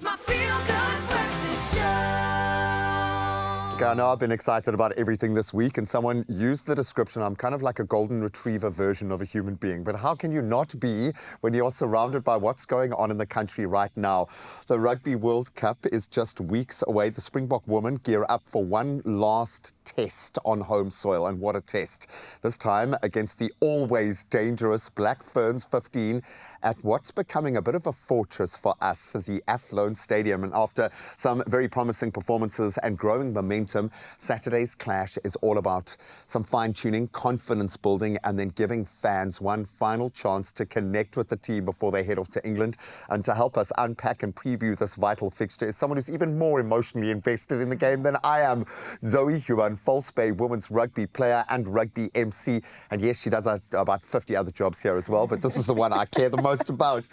It's my feel-good breakfast show. I know I've been excited about everything this week, and someone used the description, I'm kind of like a golden retriever version of a human being. But how can you not be when you're surrounded by what's going on in the country right now? The Rugby World Cup is just weeks away. The Springbok women gear up for one last test on home soil, and what a test. This time against the always dangerous Black Ferns 15 at what's becoming a bit of a fortress for us, the Athlone Stadium. And after some very promising performances and growing momentum, Saturday's clash is all about some fine-tuning, confidence building, and then giving fans one final chance to connect with the team before they head off to England. And to help us unpack and preview this vital fixture is someone who's even more emotionally invested in the game than I am. Zoe Huan, False Bay women's rugby player and rugby MC. And yes, she does about 50 other jobs here as well, but this is the one I care the most about.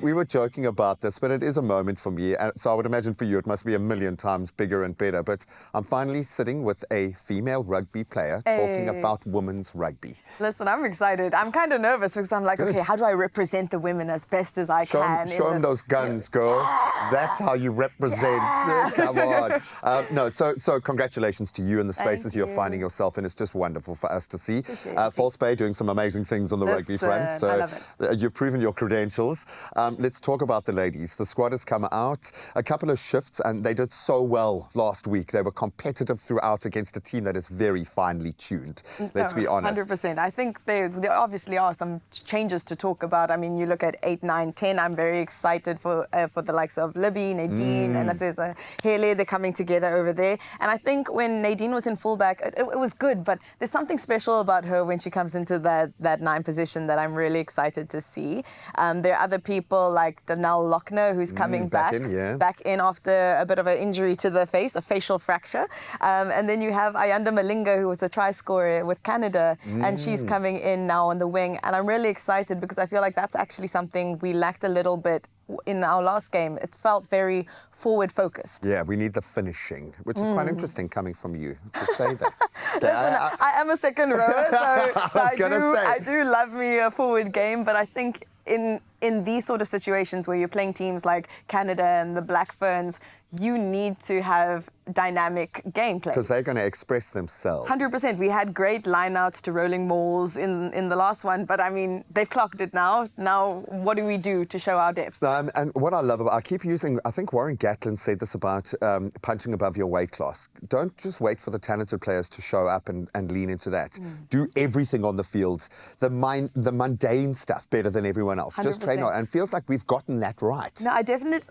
We were joking about this, but it is a moment for me. So I would imagine for you it must be a million times bigger and better. But I'm finally sitting with a female rugby player talking about women's rugby. Listen, I'm excited. I'm kind of nervous because I'm like, Good. okay, how do I represent the women as best as I can? Show them those guns, girl. That's how you represent. Come on. So congratulations to you and the spaces you're finding yourself in. It's just wonderful for us to see. False Bay doing some amazing things on the rugby front. So I love it. You've proven your credentials. Let's talk about the ladies. The squad has come out, a couple of shifts, and they did so well last week. They were competitive throughout against a team that is very finely tuned. Let's be honest. 100%. I think there obviously are some changes to talk about. I mean, you look at 8, 9, 10. I'm very excited for the likes of Libby, Nadine, and as Hele. They're coming together over there. And I think when Nadine was in fullback, it was good. But there's something special about her when she comes into that 9 position that I'm really excited to see. There are other people like Danelle Lochner, who's coming back in after a bit of an injury to the face, a facial fracture. And then you have Ayanda Malinga, who was a try scorer with Canada, and she's coming in now on the wing. And I'm really excited because I feel like that's actually something we lacked a little bit in our last game. It felt very forward focused. Yeah, we need the finishing, which is quite interesting coming from you to say that. Listen, I am a second rower, so I do love me a forward game, but I think in these sort of situations where you're playing teams like Canada and the Black Ferns, you need to have dynamic gameplay. Because they're going to express themselves. 100%. We had great lineouts to rolling mauls in the last one, but I mean, they've clocked it now. Now, what do we do to show our depth? And what I love about, I keep using, I think Warren Gatlin said this about punching above your weight class. Don't just wait for the talented players to show up and lean into that. Do everything on the field, the mundane stuff better than everyone else. 100%. Just train on. And it feels like we've gotten that right. No, I definitely,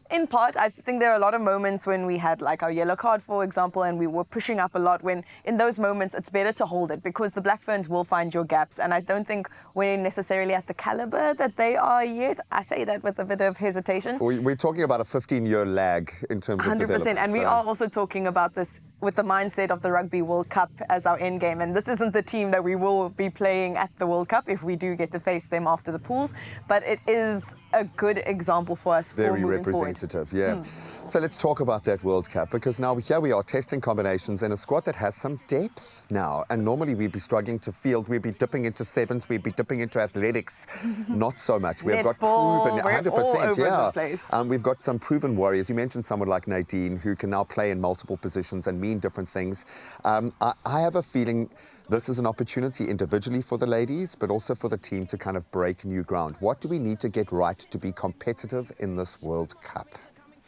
in part, I think there are a lot of moments when we had like our yellow card, for example, and we were pushing up a lot. When in those moments, it's better to hold it because the Black Ferns will find your gaps. And I don't think we're necessarily at the caliber that they are yet. I say that with a bit of hesitation. We're talking about a 15-year lag in terms of 100%. development. And we are also talking about this with the mindset of the Rugby World Cup as our end game. And this isn't the team that we will be playing at the World Cup if we do get to face them after the pools. But it is a good example for us. Very representative, yeah. So let's talk about that World Cup, because now here we are testing combinations in a squad that has some depth now. And normally we'd be struggling to field, we'd be dipping into sevens, we'd be dipping into athletics. Not so much. We've got proven, 100%, we've got some proven warriors. You mentioned someone like Nadine, who can now play in multiple positions and mean different things. I have a feeling this is an opportunity individually for the ladies, but also for the team to kind of break new ground. What do we need to get right to be competitive in this World Cup?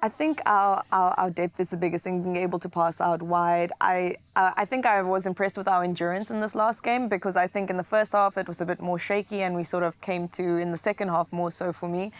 I think our depth is the biggest thing, being able to pass out wide. I think I was impressed with our endurance in this last game, because I think in the first half it was a bit more shaky, and we sort of came to in the second half more so for me,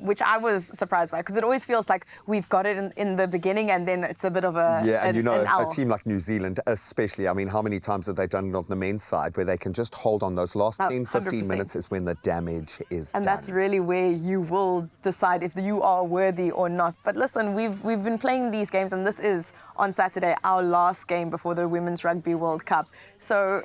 which I was surprised by, because it always feels like we've got it in the beginning and then it's a bit of a a team like New Zealand especially, I mean, how many times have they done it on the men's side where they can just hold on? Those last 10, 15 minutes is when the damage is done. And that's really where you will decide if you are worthy or not. But listen, we've been playing these games, and this is on Saturday our last game before the Women's Rugby World Cup. So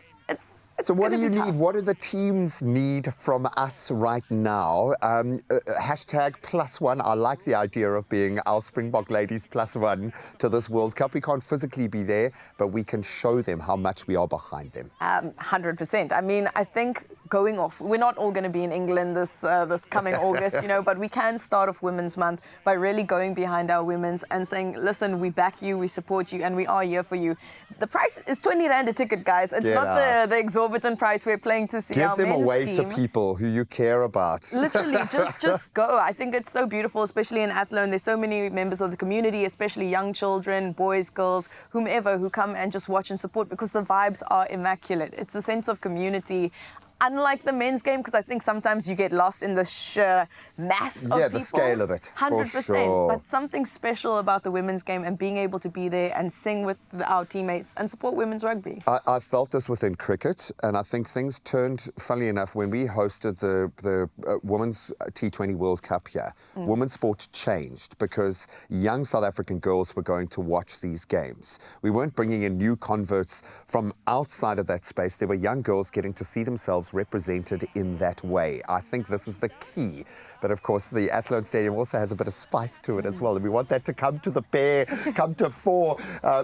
So what do you need? What do the teams need from us right now? Hashtag +1. I like the idea of being our Springbok ladies +1 to this World Cup. We can't physically be there, but we can show them how much we are behind them. 100%. I mean, I think going off. We're not all going to be in England this coming August, but we can start off Women's Month by really going behind our women's and saying, listen, we back you, we support you, and we are here for you. The price is 20 Rand a ticket, guys. It's Get not out. the exorbitant price we're playing to see Give our them men's away team. to people who you care about. Literally, just go. I think it's so beautiful, especially in Athlone. There's so many members of the community, especially young children, boys, girls, whomever, who come and just watch and support because the vibes are immaculate. It's a sense of community. Unlike the men's game, because I think sometimes you get lost in the sheer mass of people. Yeah, the scale of it, for 100%. sure. But something special about the women's game and being able to be there and sing with our teammates and support women's rugby. I felt this within cricket, and I think things turned, funnily enough, when we hosted the Women's T20 World Cup here. Women's sport changed because young South African girls were going to watch these games. We weren't bringing in new converts from outside of that space. There were young girls getting to see themselves represented in that way. I think this is the key. But of course, the Athlone Stadium also has a bit of spice to it as well. And we want that to come to the pair, come to fore.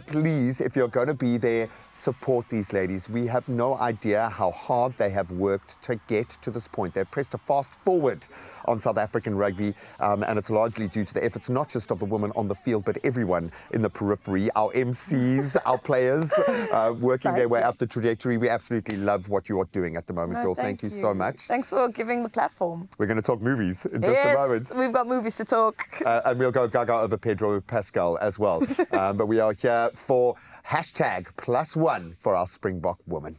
Please, if you're going to be there, support these ladies. We have no idea how hard they have worked to get to this point. They've pressed a fast forward on South African rugby, and it's largely due to the efforts not just of the women on the field, but everyone in the periphery, our MCs, our players, working their way up the trajectory. We absolutely love what you are doing at the moment, girls. Thank you so much. Thanks for giving the platform. We're going to talk movies in just a moment. Yes, we've got movies to talk. And we'll go gaga over Pedro Pascal as well. But we are here for #+1 for our Springbok woman.